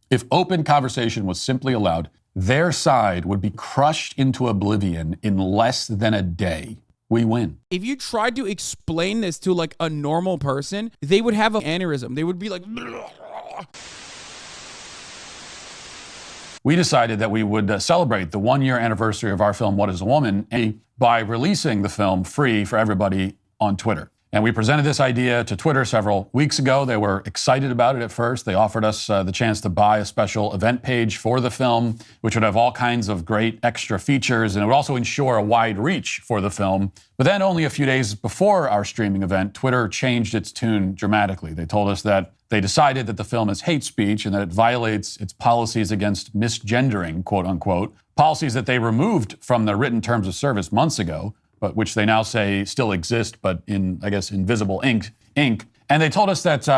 If open conversation was simply allowed, their side would be crushed into oblivion in less than a day. We win. If you tried to explain this to like a normal person, they would have an aneurysm. They would be like... We decided that we would celebrate the 1-year anniversary of our film, What is a Woman, by releasing the film free for everybody on Twitter. And we presented this idea to Twitter several weeks ago. They were excited about it at first. They offered us the chance to buy a special event page for the film, which would have all kinds of great extra features, and it would also ensure a wide reach for the film. But then only a few days before our streaming event, Twitter changed its tune dramatically. They told us that they decided that the film is hate speech and that it violates its policies against misgendering, quote unquote, policies that they removed from their written terms of service months ago, but which they now say still exist, but in, I guess, invisible ink. And they told us that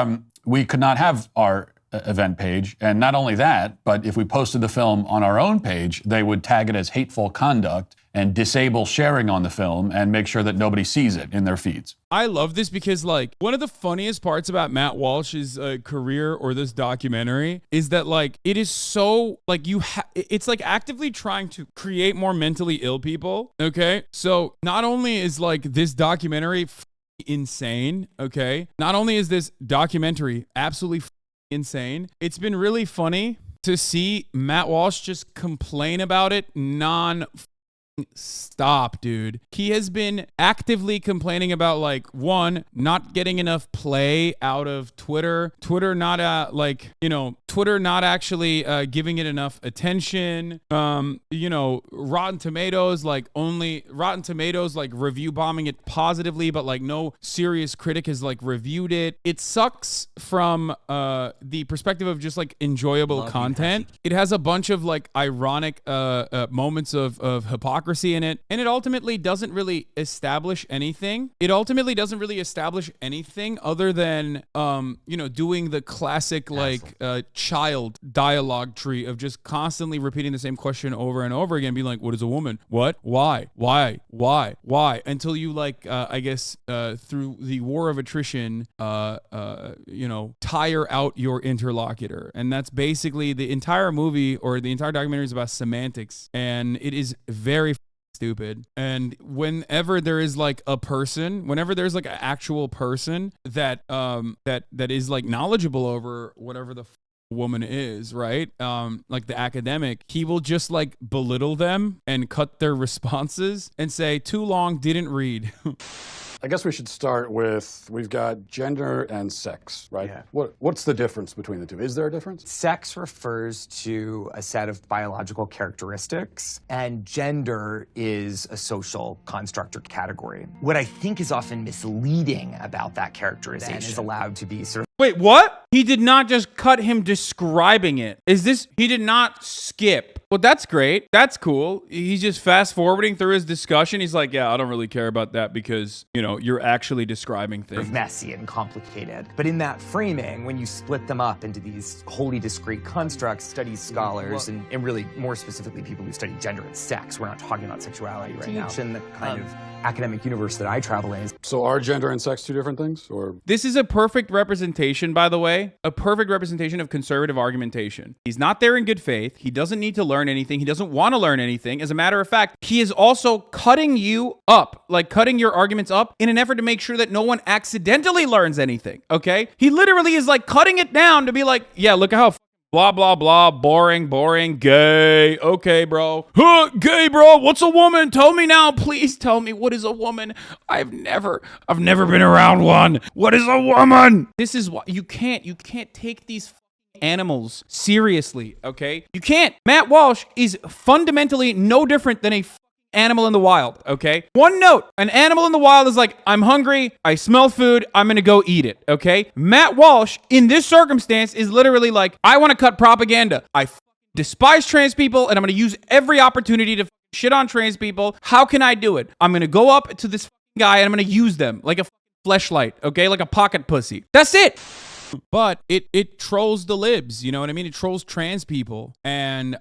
we could not have our event page. And not only that, but if we posted the film on our own page, they would tag it as hateful conduct and disable sharing on the film and make sure that nobody sees it in their feeds. I love this because, like, one of the funniest parts about Matt Walsh's career or this documentary is that, like, it is so, like, it's like actively trying to create more mentally ill people, okay? So not only is, like, this documentary insane, okay? Not only is this documentary absolutely insane, it's been really funny to see Matt Walsh just complain about it stop, dude. He has been actively complaining about, like, one, not getting enough play out of Twitter, Twitter not actually giving it enough attention, Rotten Tomatoes, like review bombing it positively, but like no serious critic has like reviewed it. It sucks from the perspective of just like enjoyable content. It has a bunch of like ironic moments of hypocrisy in it, and it ultimately doesn't really establish anything. Other than doing the classic child dialogue tree of just constantly repeating the same question over and over again, being like, what is a woman? What? Why? Until you through the war of attrition tire out your interlocutor. And that's basically the entire movie, or the entire documentary is about semantics, and it is very stupid. And whenever there's like an actual person that is like knowledgeable over whatever the woman is, right? Like the academic, he will just like belittle them and cut their responses and say, too long, didn't read. I guess we should start with, we've got gender and sex, right? Yeah. What's the difference between the two? Is there a difference? Sex refers to a set of biological characteristics, and gender is a social construct or category. What I think is often misleading about that characterization is allowed to be sort of... Wait, what? He did not just cut him describing it. He did not skip. Well, that's great. That's cool. He's just fast forwarding through his discussion. He's like, yeah, I don't really care about that because, you're actually describing things. Messy and complicated. But in that framing, when you split them up into these wholly discrete constructs, studies scholars, and really more specifically people who study gender and sex, we're not talking about sexuality right now, in the kind of academic universe that I travel in. So are gender and sex two different things? Or this is a perfect representation, by the way, a perfect representation of conservative argumentation. He's not there in good faith. He doesn't need to learn anything. He doesn't want to learn anything. As a matter of fact, he is also cutting you up, like cutting your arguments up in an effort to make sure that no one accidentally learns anything, okay? He literally is like cutting it down to be like, yeah, look at how blah, blah, blah, boring, gay. Okay, bro. Huh, gay, bro. What's a woman? Tell me now. Please tell me, what is a woman? I've never been around one. What is a woman? This is why you can't take these animals seriously, okay? You can't. Matt Walsh is fundamentally no different than a animal in the wild, okay? One note, an animal in the wild is like, I'm hungry, I smell food, I'm gonna go eat it, okay? Matt Walsh, in this circumstance, is literally like, I want to cut propaganda. I despise trans people, and I'm gonna use every opportunity to shit on trans people. How can I do it? I'm gonna go up to this guy, and I'm gonna use them like a fleshlight, okay? Like a pocket pussy. That's it! But it trolls the libs, you know what I mean? It trolls trans people. And,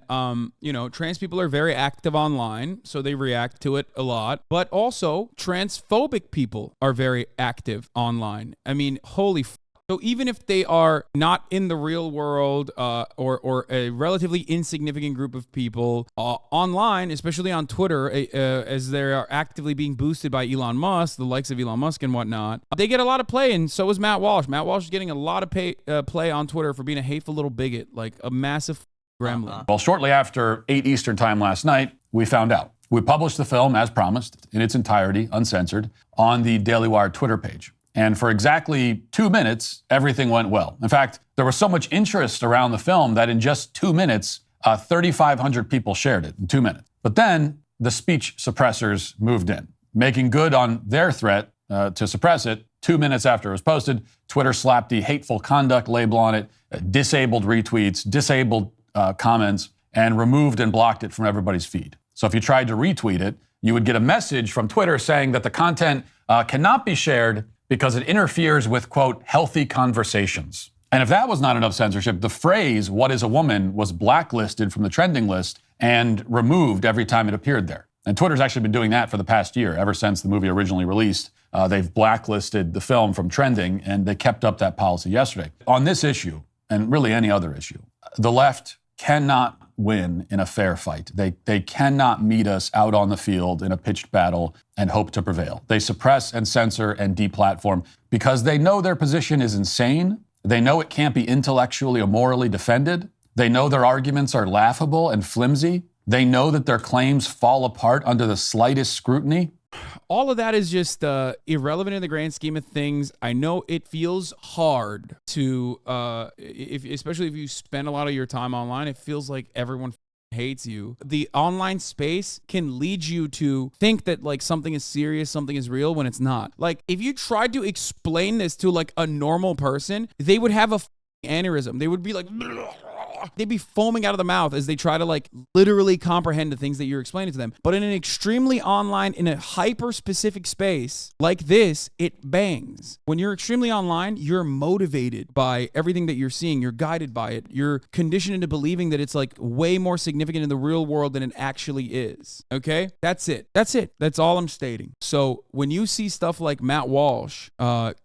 trans people are very active online, so they react to it a lot. But also, transphobic people are very active online. I mean, holy So even if they are not in the real world or a relatively insignificant group of people online, especially on Twitter, as they are actively being boosted by Elon Musk, the likes of Elon Musk and whatnot, they get a lot of play, and so is Matt Walsh. Matt Walsh is getting a lot of play on Twitter for being a hateful little bigot, like a massive gremlin. Well, shortly after 8 Eastern time last night, we found out. We published the film, as promised, in its entirety, uncensored, on the Daily Wire Twitter page. And for exactly 2 minutes, everything went well. In fact, there was so much interest around the film that in just 2 minutes, 3,500 people shared it in 2 minutes. But then the speech suppressors moved in, making good on their threat to suppress it. 2 minutes after it was posted, Twitter slapped the hateful conduct label on it, disabled retweets, disabled comments, and removed and blocked it from everybody's feed. So if you tried to retweet it, you would get a message from Twitter saying that the content cannot be shared because it interferes with, quote, healthy conversations. And if that was not enough censorship, the phrase, "what is a woman," was blacklisted from the trending list and removed every time it appeared there. And Twitter's actually been doing that for the past year, ever since the movie originally released. They've blacklisted the film from trending, and they kept up that policy yesterday. On this issue, and really any other issue, the left cannot win in a fair fight. They cannot meet us out on the field in a pitched battle and hope to prevail. They suppress and censor and deplatform because they know their position is insane. They know it can't be intellectually or morally defended. They know their arguments are laughable and flimsy. They know that their claims fall apart under the slightest scrutiny. All of that is just irrelevant in the grand scheme of things. I know it feels hard to, especially if you spend a lot of your time online, it feels like everyone hates you. The online space can lead you to think that like something is serious, something is real when it's not. Like if you tried to explain this to like a normal person, they would have a aneurysm. They would be like, they'd be foaming out of the mouth as they try to like literally comprehend the things that you're explaining to them. But in an extremely online, in a hyper specific space like this, it bangs. When you're extremely online, you're motivated by everything that you're seeing. You're guided by it. You're conditioned into believing that it's like way more significant in the real world than it actually is. Okay? That's it. That's it. That's all I'm stating. So when you see stuff like Matt Walsh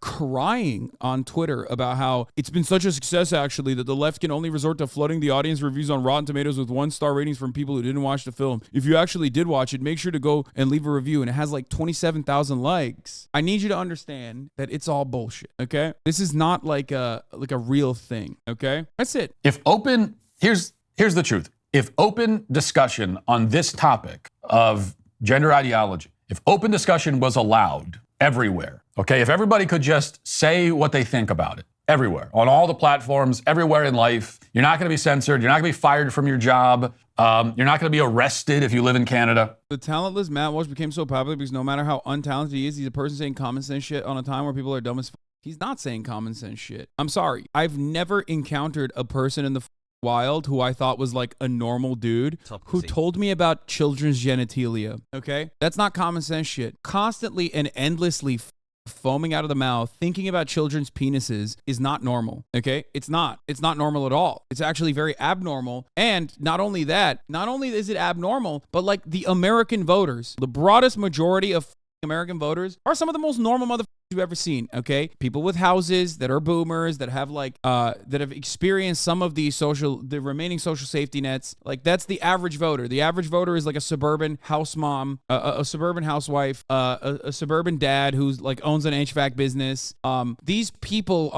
crying on Twitter about how it's been such a success actually that the left can only resort to flooding the audience reviews on Rotten Tomatoes with 1-star ratings from people who didn't watch the film. If you actually did watch it, make sure to go and leave a review, and it has like 27,000 likes. I need you to understand that it's all bullshit, okay? This is not like a real thing, okay? That's it. Here's the truth. If open discussion on this topic of gender ideology, if open discussion was allowed everywhere, okay? If everybody could just say what they think about it, everywhere, on all the platforms, everywhere in life. You're not going to be censored. You're not going to be fired from your job. You're not going to be arrested if you live in Canada. The talentless Matt Walsh became so popular because no matter how untalented he is, he's a person saying common sense shit on a time where people are dumb as f. He's not saying common sense shit. I'm sorry. I've never encountered a person in the wild who I thought was like a normal dude who told me about children's genitalia. Okay? That's not common sense shit. Constantly and endlessly foaming out of the mouth, thinking about children's penises is not normal, okay? It's not normal at all. It's actually very abnormal. And not only is it abnormal, but like the American voters, the broadest majority of American voters are some of the most normal motherfuckers you've ever seen, okay? People with houses that are boomers, that have like, that have experienced some of the remaining social safety nets. Like that's the average voter. The average voter is like a suburban house mom, a suburban housewife, a suburban dad who's like owns an HVAC business. These people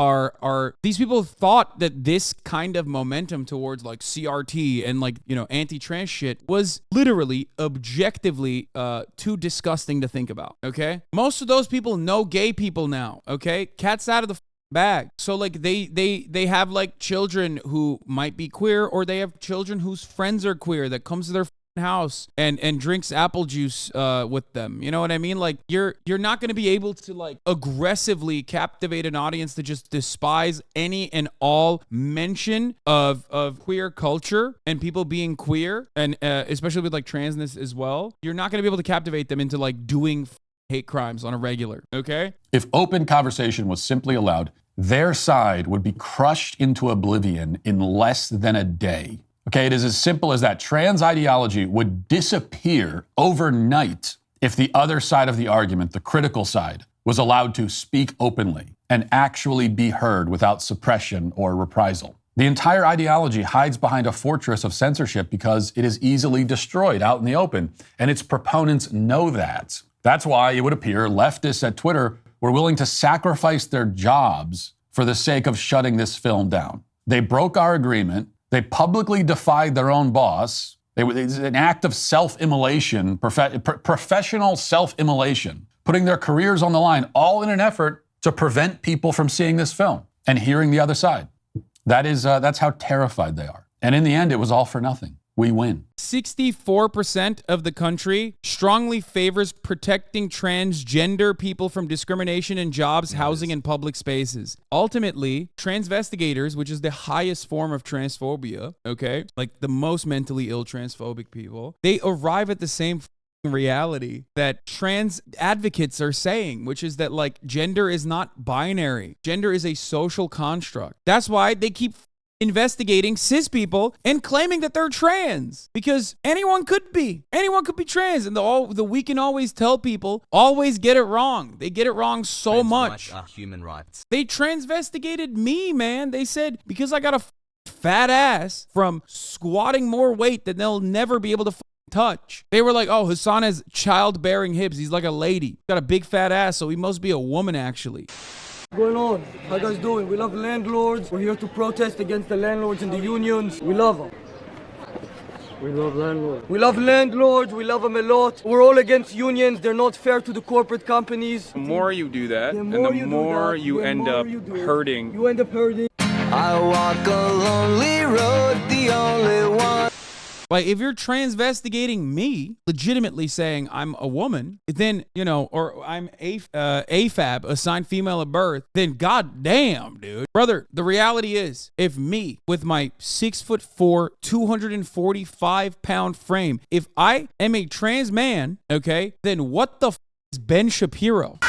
these people thought that this kind of momentum towards like CRT and like, you know, anti-trans shit was literally objectively too disgusting to think about, okay? Most of those people know gay people now, okay? Cat's out of the bag. So like they have like children who might be queer, or they have children whose friends are queer that comes to their house and drinks apple juice with them. You know what I mean? Like you're not going to be able to like aggressively captivate an audience to just despise any and all mention of queer culture and people being queer, and especially with like transness as well. You're not going to be able to captivate them into like doing hate crimes on a regular, okay? If open conversation was simply allowed, their side would be crushed into oblivion in less than a day. Okay, it is as simple as that. Trans ideology would disappear overnight if the other side of the argument, the critical side, was allowed to speak openly. and actually be heard without suppression or reprisal. The entire ideology hides behind a fortress of censorship because it is easily destroyed out in the open, and its proponents know that. That's why it would appear leftists at Twitter were willing to sacrifice their jobs for the sake of shutting this film down. They broke our agreement. They publicly defied their own boss. It's an act of self-immolation, professional self-immolation, putting their careers on the line, all in an effort to prevent people from seeing this film and hearing the other side. That's how terrified they are. And in the end, it was all for nothing. We win. 64% of the country strongly favors protecting transgender people from discrimination in jobs, housing, and public spaces. Ultimately, transvestigators, which is the highest form of transphobia, okay, like the most mentally ill transphobic people, they arrive at the same reality that trans advocates are saying, which is that like gender is not binary. Gender is a social construct. That's why they keep investigating cis people and claiming that they're trans, because anyone could be trans, and we can always tell people always get it wrong. They get it wrong so much. Human rights. They transvestigated me, man. They said because I got a fat ass from squatting more weight than they'll never be able to touch. They were like, oh, Hassan has childbearing hips. He's like a lady. Got a big fat ass, so he must be a woman actually. What's going on? How you guys doing? We love landlords. We're here to protest against the landlords and the unions. We love them. We love landlords. We love landlords. We love them a lot. We're all against unions. They're not fair to the corporate companies. The more you do that, and the more you end up hurting. You end up hurting. I walk a lonely road, the only one. Like, if you're transvestigating me, legitimately saying I'm a woman, then, you know, or I'm AFAB, assigned female at birth, then goddamn, dude. Brother, the reality is, if me, with my 6'4", 245-pound frame, if I am a trans man, okay, then what the f is Ben Shapiro?